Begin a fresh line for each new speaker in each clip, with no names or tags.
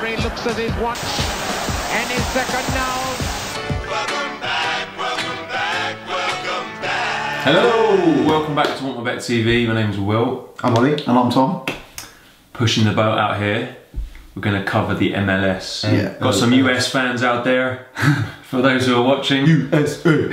referee looks at his watch and his second now.
Welcome back, welcome back, welcome back.
Hello, welcome back to WantMyBet TV. My name's Will.
I'm Ollie. And I'm Tom.
Pushing the boat out here. We're going to cover the MLS.
Yeah.
Got some US fans out there, for those who are watching.
USA,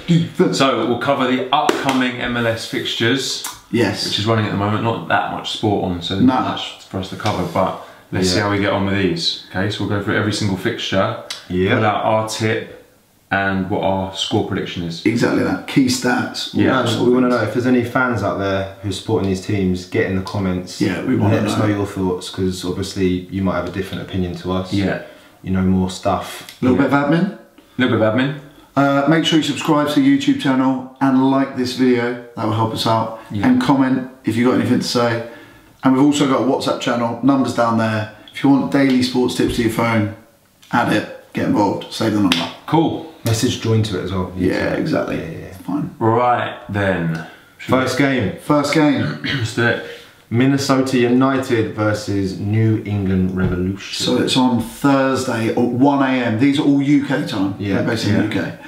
defense.
So we'll cover the upcoming MLS fixtures.
Yes.
Which is running at the moment. Not that much sport on, so not much for us to cover, but let's see how we get on with these. Okay, so we'll go through every single fixture, pull out our tip and what our score prediction is.
Exactly that. Key stats.
Yeah, we want to know if there's any fans out there who's supporting these teams, get in the comments.
Yeah, we want to
let us know your thoughts, because obviously you might have a different opinion to us.
Yeah.
You know more stuff.
A little bit of admin.
A little bit of admin.
Make sure you subscribe to the YouTube channel and like this video. That will help us out.
Yeah.
And comment if you've got anything to say. And we've also got a WhatsApp channel. Numbers down there. If you want daily sports tips to your phone, add it. Get involved. Save the number.
Cool.
Message join to it as well.
Yeah, exactly.
Yeah.
Fine.
Right then.
First game.
First game.
Let's do it.
Minnesota United versus New England Revolution.
So it's on Thursday at 1 AM. These are all UK time.
Yeah.
They're based in the UK.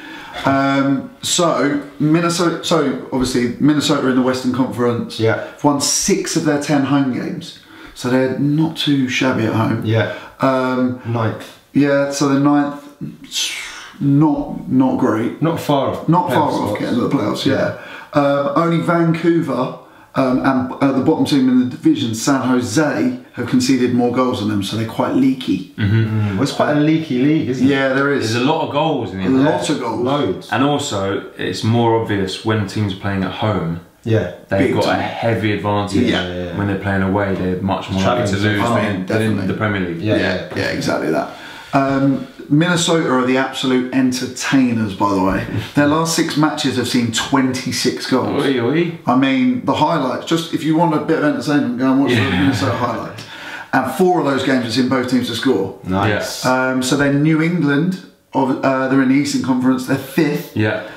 So Minnesota. So obviously Minnesota in the Western Conference.
Yeah.
Have won 6 of their 10 home games. So they're not too shabby at home.
Yeah. 9th.
Yeah. So they're 9th. Not great.
Not far off.
Not far off getting to the playoffs. Yeah. Only Vancouver. And the bottom team in the division, San Jose, have conceded more goals than them, so they're quite leaky.
Well, it's quite a leaky league, isn't it?
Yeah, there is.
There's a lot of goals in it.
A lot of goals.
Loads.
And also, it's more obvious when teams are playing at home.
Yeah.
They've
Big
got a
time.
heavy advantage.
Yeah.
When they're playing away, they're much more likely to lose than in
definitely.
the Premier League.
Yeah, exactly that. Minnesota are the absolute entertainers, by the way. Their last 6 matches have seen 26 goals.
Oi, oi.
I mean, the highlights, just if you want a bit of entertainment, go and watch the Minnesota highlights. And 4 of those games have seen both teams to score.
Nice.
So they're New England, they're in the Eastern Conference, they're 5th.
Yeah.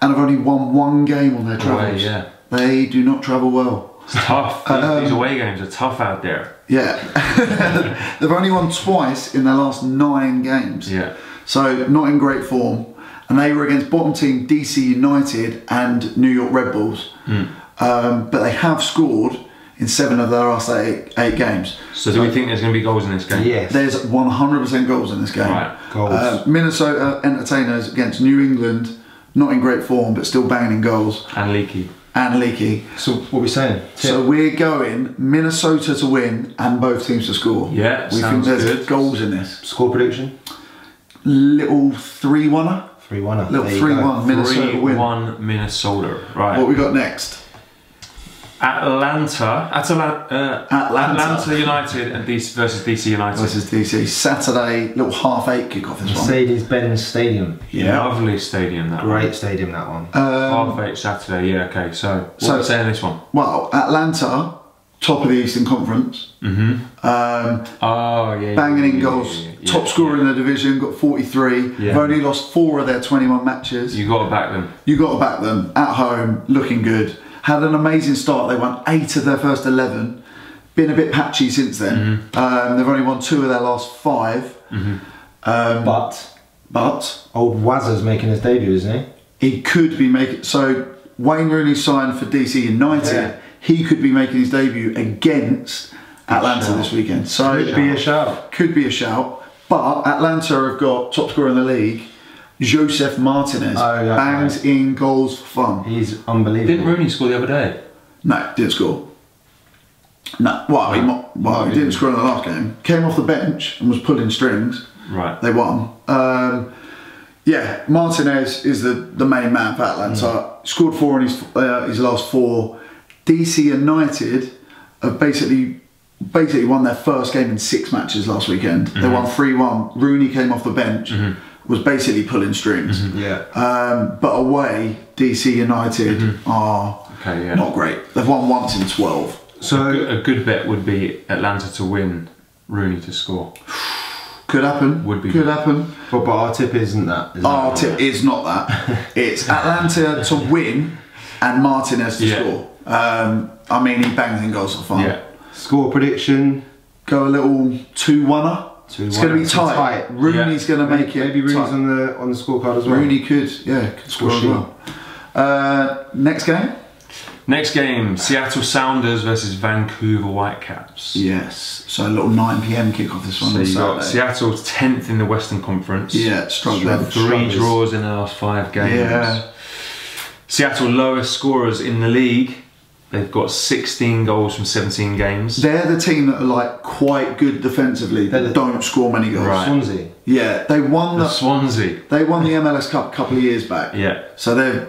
And have only won 1 game on their travels.
Yeah.
They do not travel well.
It's tough. These away games are tough out there.
Yeah. They've only won twice in their last 9 games.
Yeah.
So not in great form. And they were against bottom team DC United and New York Red Bulls. But they have scored in 7 of their last 8 games.
So do we think there's going to be goals in this game?
Yes.
There's 100% goals in this game.
Right.
Goals.
Minnesota entertainers against New England, not in great form, but still banging in goals.
And leaky.
And leaky.
So what are we saying?
So we're going Minnesota to win and both teams to score.
Yeah,
we think
sounds
there's
good.
goals in this.
Score prediction?
Little 3-1er.
3-1.
Little 3-1 Minnesota win.
3-1 Minnesota. Right.
What we got next?
Atlanta United and versus DC United.
Versus DC. Saturday, little 8:30 kickoff this one.
Mercedes-Benz Stadium.
Yeah.
Lovely stadium that
Great
one.
stadium, that one.
8:30 Saturday, yeah, okay. So what are we saying this one?
Well, Atlanta, top of the Eastern Conference. Banging in goals. Top scorer in the division, got 43. They've only lost 4 of their 21 matches.
You got to back them.
You got to back them at home, looking good. Had an amazing start. They won 8 of their first 11. Been a bit patchy since then. They've only won 2 of their last 5. But
old Wazza's making his debut, isn't he?
he could be making. So Wayne Rooney signed for DC United.
Yeah.
He could be making his debut against Atlanta this weekend. So
Could be a shout.
Could be a shout. But Atlanta have got top scorer in the league, Josef Martinez. Bangs in goals for fun.
He's unbelievable.
Didn't Rooney score the other day?
No, didn't score. No, well, he didn't score in the last game. Came off the bench and was pulling strings.
Right.
They won. Yeah, Martinez is the main man for Atlanta. Scored 4 in his last 4. DC United have basically won their first game in 6 matches last weekend. They won 3-1. Rooney came off the bench, was basically pulling strings. But away, DC United are not great. They've won once in 12.
So a good bet would be Atlanta to win, Rooney to score.
Could happen.
Would be.
Could happen.
But our tip isn't that.
Our tip is not that. It's Atlanta to win and Martinez to score. I mean, he bangs in goals for fun.
Yeah.
Score prediction.
go a little 2-1-er. It's going to be tight. Rooney's going to make it.
Maybe Rooney's
tight.
on the scorecard as well.
Rooney could score as well. Next game.
Next game, Seattle Sounders versus Vancouver Whitecaps.
Yes, so a little 9 PM kickoff this one.
So
on
you got
Saturday.
Seattle's 10th in the Western Conference.
Yeah, struggling.
3 draws in the last 5 games.
Yeah.
Seattle lowest scorers in the league. They've got 16 goals from 17 games.
They're the team that are like quite good defensively, but don't score many goals.
Right.
Swansea.
Yeah, they won the
Swansea.
They won the MLS Cup a couple of years back.
Yeah.
So they're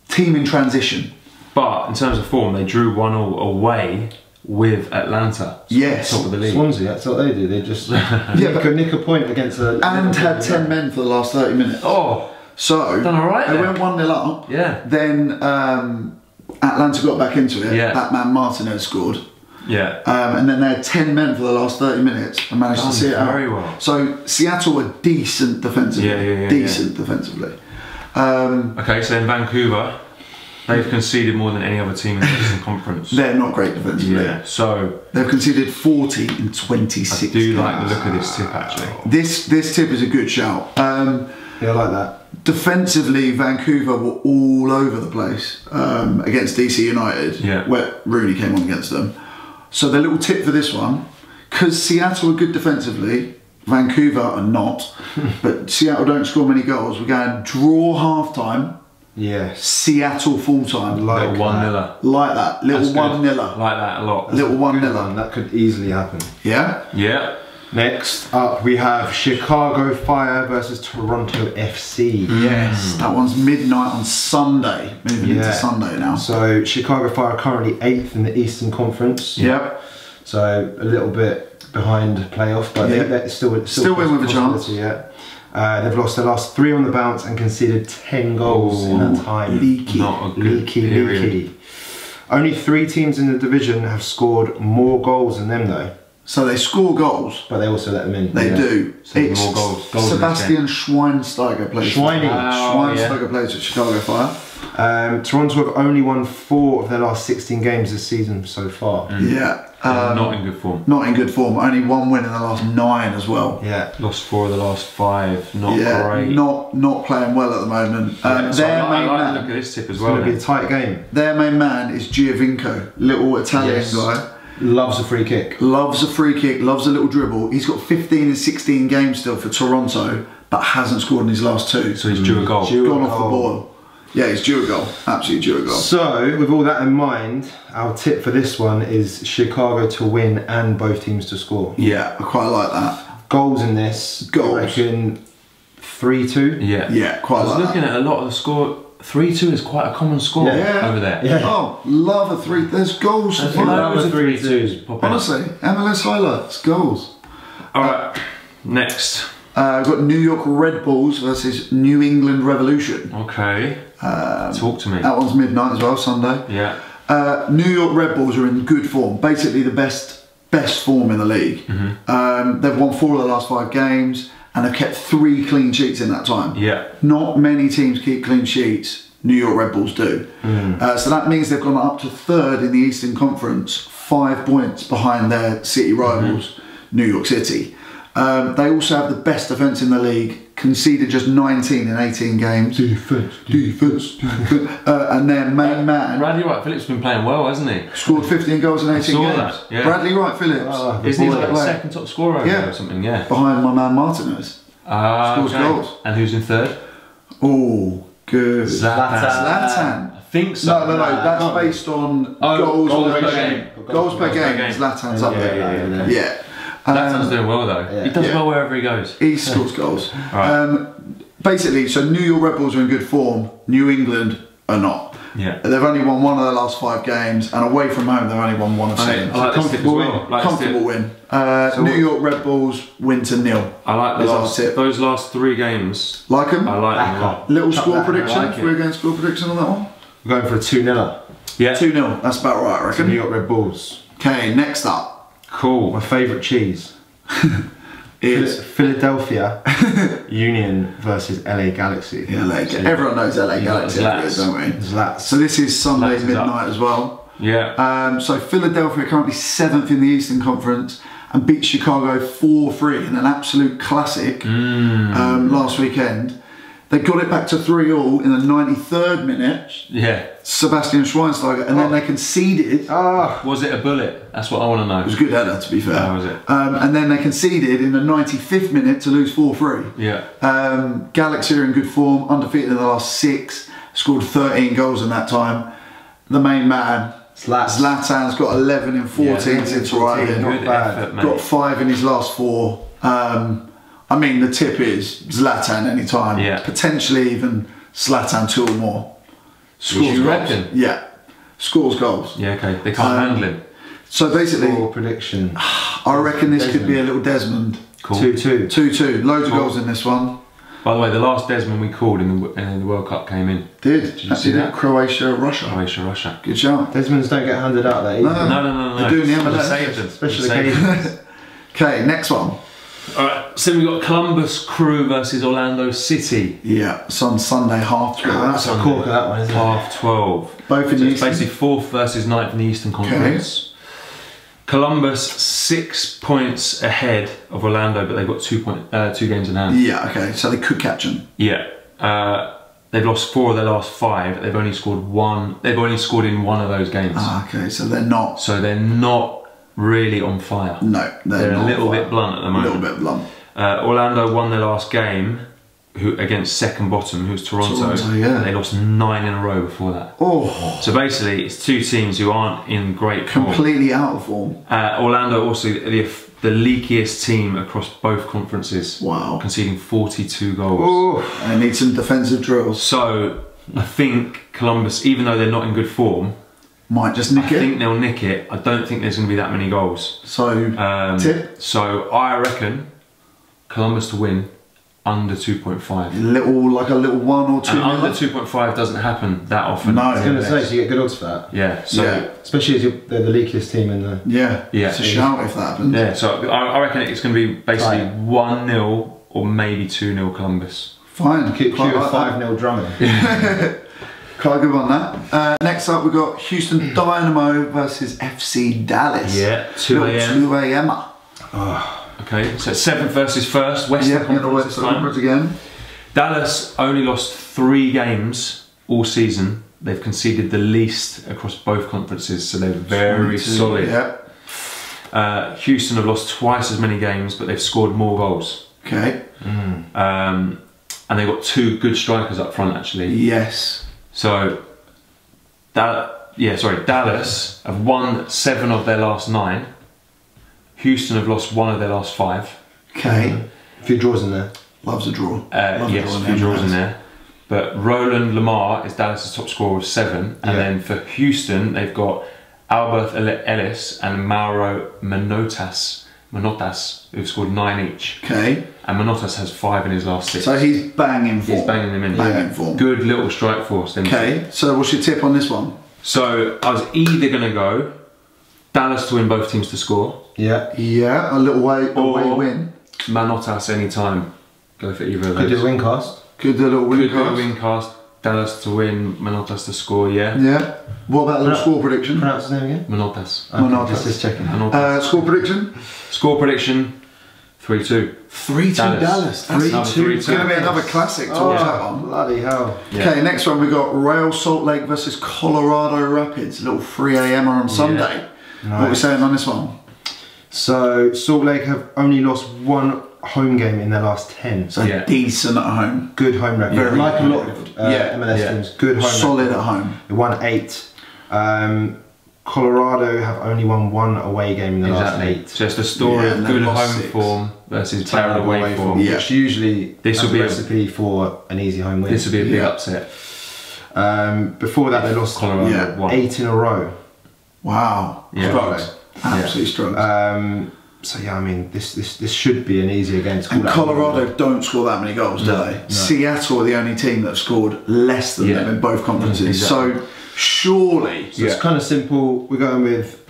team in transition.
But in terms of form, they drew 1-1 away with Atlanta.
Yes.
Top of the league.
Swansea, that's what they do. They just nick a point against a...
And had 10 men for the last 30 minutes.
Oh.
So
Done all right
they
there.
went 1-0 up.
Yeah.
Then Atlanta got back into it.
Yeah.
That man Martinez scored.
Yeah.
And then they had 10 men for the last 30 minutes and managed to see it out.
Very well.
So Seattle were decent defensively.
Yeah,
decent defensively.
Okay, so in Vancouver, they've conceded more than any other team in the Eastern Conference.
They're not great defensively.
Yeah, so
They've conceded 40 in 26
I do
games.
like the look of this tip actually.
This tip is a good shout.
Yeah, I like that.
Defensively, Vancouver were all over the place against DC United, where Rooney came on against them. So the little tip for this one, because Seattle are good defensively, Vancouver are not, but Seattle don't score many goals. We're going draw half-time,
Yes.
Seattle full-time.
Little 1-0.
Like that, little 1-0.
Like that a lot.
Little 1-0.
That could easily happen.
Yeah?
Yeah.
Next up, we have Chicago Fire versus Toronto FC.
Yes, that one's midnight on Sunday. Moving into Sunday now.
So Chicago Fire are currently 8th in the Eastern Conference.
Yep.
So a little bit behind playoff, but they're still
win with a chance.
Yeah. They've lost their last 3 on the bounce and conceded 10 goals in that time.
Leaky.
Not a good period.
Leaky. Only 3 teams in the division have scored more goals than them though.
So they score goals,
but they also let them in.
They do.
So it's more goals
Sebastian Schweinsteiger plays. Schweinsteiger plays at Chicago Fire.
Toronto have only won 4 of their last 16 games this season so far.
Yeah.
Not in good form.
Not in good form. Only 1 win in the last 9 as well.
Yeah.
Lost 4 of the last 5. Not great.
Not playing well at the moment.
So I like the look at this tip as well.
It's going to be a tight game.
Their main man is Giovinco, little Italian guy.
Loves a free kick.
Loves a free kick, loves a little dribble. He's got 15 and 16 games still for Toronto, but hasn't scored in his last 2.
So he's due a goal.
Gone off the boil. Yeah, he's due a goal. Absolutely due a goal.
So, with all that in mind, our tip for this one is Chicago to win and both teams to score.
Yeah, I quite like that.
Goals in this.
Goals.
I reckon 3-2.
Yeah.
Yeah, quite
I was
like
looking at a lot of the score. 3-2 is quite a common score over there.
Yeah.
Oh, love a 3. There's goals.
There's
Honestly,
loads of 3-2s popping up.
MLS highlights, goals.
Alright, next.
We've got New York Red Bulls versus New England Revolution.
Okay. Talk to me.
That one's midnight as well, Sunday.
Yeah.
New York Red Bulls are in good form, basically the best form in the league. They've won 4 of the last 5 games and have kept 3 clean sheets in that time.
Yeah.
Not many teams keep clean sheets. New York Red Bulls do. So that means they've gone up to 3rd in the Eastern Conference, 5 points behind their city rivals, New York City. They also have the best defence in the league, conceded just 19 in 18 games. Defence. And their main man...
Bradley Wright Phillips has been playing well, hasn't he?
Scored 15 goals in 18 games.
That, yeah.
Bradley Wright Phillips.
Isn't he like the second top scorer or something? Yeah.
Behind my man Martinez. Scores goals.
And who's in 3rd?
Oh, good.
Zlatan. I think so.
No. That's based on goals per game. Goals per game. Zlatan's up there. Yeah.
Zlatan's doing well though. He does well wherever he goes.
He scores goals.
Right.
Basically, so New York Red Bulls are in good form. New England are not.
Yeah.
They've only won 1 of their last 5 games, and away from home they've only won 1 of 7.
I like this tip as well.
Comfortable win. New York Red Bulls win to 0.
I like those last 3 games.
Like them?
I like them a lot.
Little score prediction. We're going to score prediction on that one.
We're going for a 2-0.
Yeah.
2-0. That's about right, I reckon.
New York Red Bulls.
Okay, next up.
Cool.
My favourite cheese is Philadelphia Union versus LA Galaxy.
Everyone knows LA Galaxy, don't we? So this is Sunday midnight as well.
Yeah.
So Philadelphia are currently 7th in the Eastern Conference, and beat Chicago 4-3 in an absolute classic last weekend. They got it back to 3-3 in the 93rd minute.
Yeah.
Sebastian Schweinsteiger, and then they conceded.
Was it a bullet? That's what I want to know.
It was a good header, to be fair.
Oh, was it?
And then they conceded in the 95th minute to lose 4-3.
Yeah.
Galaxy are in good form, undefeated in the last 6, scored 13 goals in that time. The main man, Zlatan's got 11 in 14 since arriving. Got 5 in his last 4. I mean, the tip is Zlatan anytime.
Yeah.
Potentially even Zlatan 2 or more.
Scores goals.
Yeah. Scores goals.
Yeah, okay. They can't handle him.
So basically,
Score prediction.
I reckon this could be a little Desmond.
Cool.
2-2.
2-2. Loads of goals in this one.
By the way, the last Desmond we called in the World Cup came in.
Did you see that? Croatia, Russia.
Russia.
Good shout.
Desmonds don't get handed out there either.
No.
They're doing the MLS.
Saved them.
Special
Saved them.
occasions.
Okay, next one.
Alright, so we've got Columbus Crew versus Orlando City.
Yeah, it's on Sunday, 12:30.
That's a corker, that one, isn't it?
12:30.
Both in
So
the
it's basically 4th versus 9th in the Eastern Conference. Columbus 6 points ahead of Orlando, but they've got 2 games in hand.
Yeah, okay, so they could catch them.
Yeah. They've lost 4 of their last 5. They've only scored 1. They've only scored in 1 of those games.
Okay, so they're not.
So they're not really on fire.
No, they're not
a little
fire.
bit blunt at the moment.
A little bit blunt.
Orlando won their last game against second bottom, who's Toronto.
Yeah.
And they lost 9 in a row before that.
Oh,
So basically, it's 2 teams who aren't in great form.
completely out of form.
Orlando also the leakiest team across both conferences.
Wow.
Conceding 42 goals.
Oh,
And they need some defensive drills.
So I think Columbus, even though they're not in good form,
Might just nick
I
it.
think they'll nick it. I don't think there's going to be that many goals.
So, tip?
So I reckon Columbus to win under 2.5.
Like a little 1 or 2.
And under 2.5 doesn't happen that often.
No.
I was going to say, so you get good odds for that.
Yeah. So
Yeah.
Especially as they're the leakiest team in the...
Yeah,
Yeah.
it's a shout if that happens.
yeah. So I reckon it's going to be basically
Right.
1-0 or maybe 2-0 Columbus.
Fine.
Cue
Quite
a
like that.
5-0 drumming.
Quite good on that. Next up, we've got Houston Dynamo versus FC Dallas.
Yeah. 2 a.m.
2 a.m.
Okay. So 7th versus 1st. Western
Yeah, in the
Conference
West
this time.
Conference again.
Dallas only lost 3 games all season. They've conceded the least across both conferences, so they're very
22,
solid.
Yeah.
Houston have lost twice as many games, but they've scored more goals.
Okay.
And they've got 2 good strikers up front, actually.
Yes.
So, Dallas have won 7 of their last 9. Houston have lost 1 of their last 5.
Okay.
A few draws in there.
Loves a draw.
Yes, a few draws in there. But Roland Lamar is Dallas' top scorer with 7. And then for Houston, they've got Albert Ellis and Mauro Manotas, who've scored 9 each.
Okay.
And Manotas has 5 in his last 6.
So he's banging form.
He's banging them in.
Banging form.
Good little strike force. Them
Okay. So what's your tip on this one?
So I was either going to go Dallas to win, both teams to score,
Yeah.
Yeah, a little away win.
Manotas anytime. Go for either of
Could
those.
do a win cast.
Could do a little win
Could do a
cast.
win cast. Dallas to win, Manotas to score. Yeah.
Yeah. What about a little score prediction?
Pronounce his name again?
Manotas.
Manotas.
Just checking.
Manotas.
Score prediction?
Score prediction 3-2.
3-2 Dallas. That's
3-2.
It's going to be another classic towards that one.
Bloody hell.
Yeah.
Okay, next one we got Real Salt Lake versus Colorado Rapids. A little 3 a.m. on Sunday. What are we
Nice.
saying on this one?
So Salt Lake have only lost 1 home game in their last 10.
So
Yeah.
decent at home.
Good home record.
Very
like a lot
good.
of
Yeah.
MLS
Yeah.
teams. Good home
Solid
record.
at home.
They won 8. Colorado have only won 1 away game in the last 8.
So it's the story
Yeah,
of
and they
good
lost
home
6.
form versus bad away form.
Yeah.
Which usually
This will
has
be
a
a-
recipe for an easy home win.
This would be a big
Yeah.
upset.
Before that they lost
Colorado
Yeah.
won.
8 in a row.
Wow.
Yeah.
Struggles. Absolutely struggles.
So yeah, I mean this should be an easier game to call
And
out.
Colorado don't score that many goals, do they? Seattle are the only team that have scored less than
Yeah.
them in both conferences.
Exactly.
So surely,
So it's kind of simple. We're going with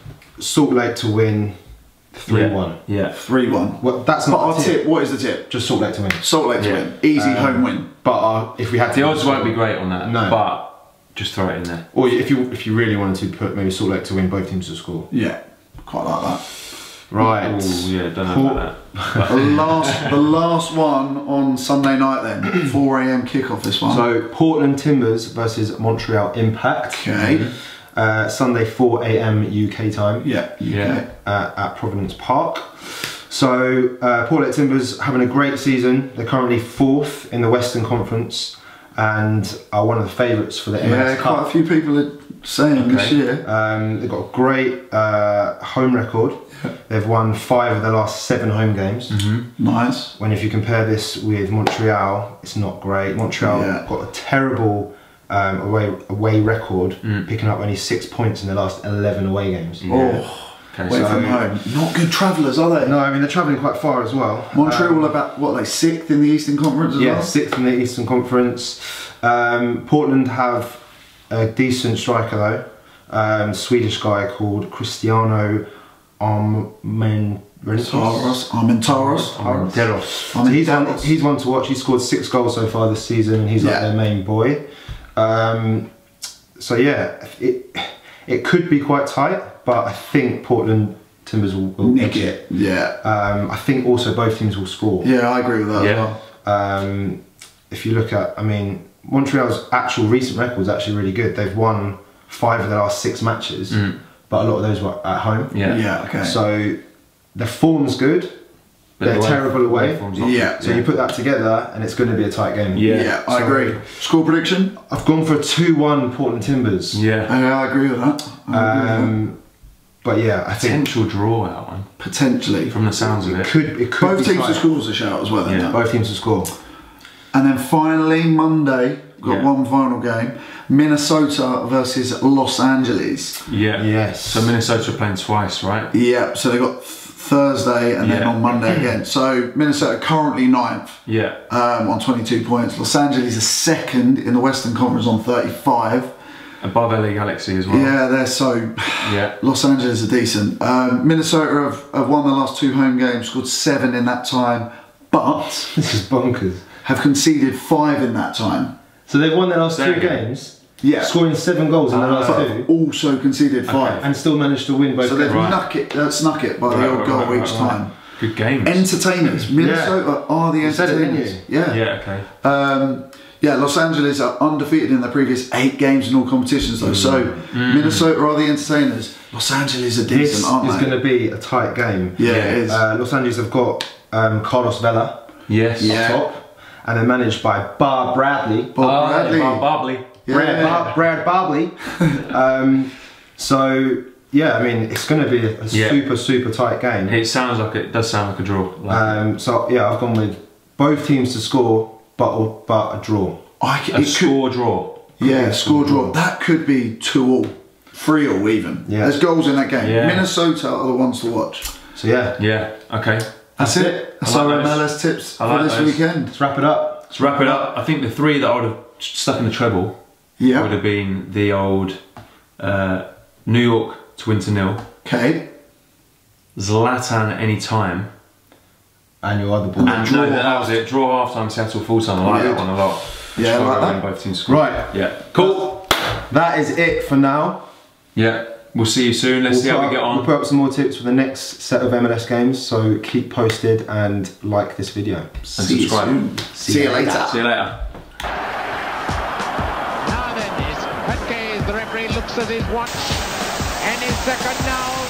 Salt Lake to win 3-1.
Yeah.
3-1.
Well, that's
But
not
our
our tip.
tip, what is the tip?
Just Salt Lake to win.
Salt Lake to
Yeah.
win. Easy home win.
But if we had to,
The odds won't be great on that.
No.
But just throw it in there.
Or if you really wanted to put maybe Salt Lake to win, both teams to score.
Yeah, quite like that.
Right.
Oh yeah, don't know about that.
The last one on Sunday night then, 4 AM kickoff this one.
So Portland Timbers versus Montreal Impact.
Okay.
Sunday 4 AM UK time.
Yeah.
Yeah.
At Providence Park. So Portland Timbers having a great season. They're currently 4th in the Western Conference and are one of the favourites for the MLS Cup.
Quite a few people are saying this year.
They've got a great home record. They've won 5 of the last 7 home games.
Nice.
When if you compare this with Montreal, it's not great. Montreal got a terrible away record, picking up only 6 points in the last 11 away games.
Okay,
Away from home. Not good travellers, are they?
No, I mean they're travelling quite far as well.
Montreal about what, like 6th in the Eastern Conference as well?
6th in the Eastern Conference. Portland have a decent striker though. Swedish guy called Cristiano Armenteros. So he's one to watch. He's scored 6 goals so far this season, and he's like their main boy. So yeah, it could be quite tight, but I think Portland Timbers will
nick it. Yeah.
I think also both teams will score.
Yeah, I agree with that as
well. If you look at, I mean, Montreal's actual recent record is actually really good. They've won 5 of the last 6 matches, but a lot of those were at home.
Yeah, okay.
So the form's good, but they're terrible away. So you put that together and it's going to be a tight game.
Yeah, I agree. Score prediction?
I've gone for a 2-1 Portland Timbers.
Yeah, I agree with that.
But yeah, I think
potential draw that one.
Potentially.
From the sounds of it.
It could
both
be
teams
tight.
to score a shout as well then.
Yeah, both teams to score.
And then finally, Monday, got one final game. Minnesota versus Los Angeles.
Yeah.
Yes.
So Minnesota are playing twice, right?
Yeah, so they got Thursday and then on Monday again. So Minnesota currently 9th on 22 points. Los Angeles is 2nd in the Western Conference on 35.
Above LA Galaxy as well.
Yeah, they're so... Los Angeles are decent. Minnesota have won their last 2 home games, scored 7 in that time, but...
This is bonkers.
Have conceded 5 in that time.
So they've won their last 2 games, scoring 7 goals in the last 2.
Also conceded 5.
And still managed to win both
games. So they've snuck it by the odd goal each time.
Good games.
Entertainers. Minnesota are the entertainers.
Yeah, okay.
Los Angeles are undefeated in their previous 8 games in all competitions though. So Minnesota are the entertainers. Los Angeles are decent, aren't they?
This is going to be a tight game.
Yeah, it is.
Los Angeles have got Carlos Vela up top. And they're managed by Bob Bradley.
Brad
Barbley. So yeah, I mean it's going to be a super tight game.
It does sound like a draw.
So yeah, I've gone with both teams to score, but a draw.
Score draw.
Yeah, score draw. That could be 2-2, 3-3 even. Yeah. There's goals in that game. Yeah. Minnesota are the ones to watch.
So yeah.
Yeah. Okay.
That's it. That's our MLS tips for this weekend.
Let's wrap it up.
I think the 3 that I would have stuck in the treble would have been the old New York to win to 0.
Okay.
Zlatan at any time.
And your other ball.
And no, that was it. Draw half time, Seattle full time. I like that one a lot.
Yeah, I like that.
Both teams score.
Right.
Yeah. Cool.
That is it for now.
Yeah. We'll see you soon. Let's see how we get on.
We'll put up some more tips for the next set of MLS games, so keep posted and like this video.
And subscribe.
See you later.
See you later.
Now then, Petke, the referee looks at his watch, and his second now.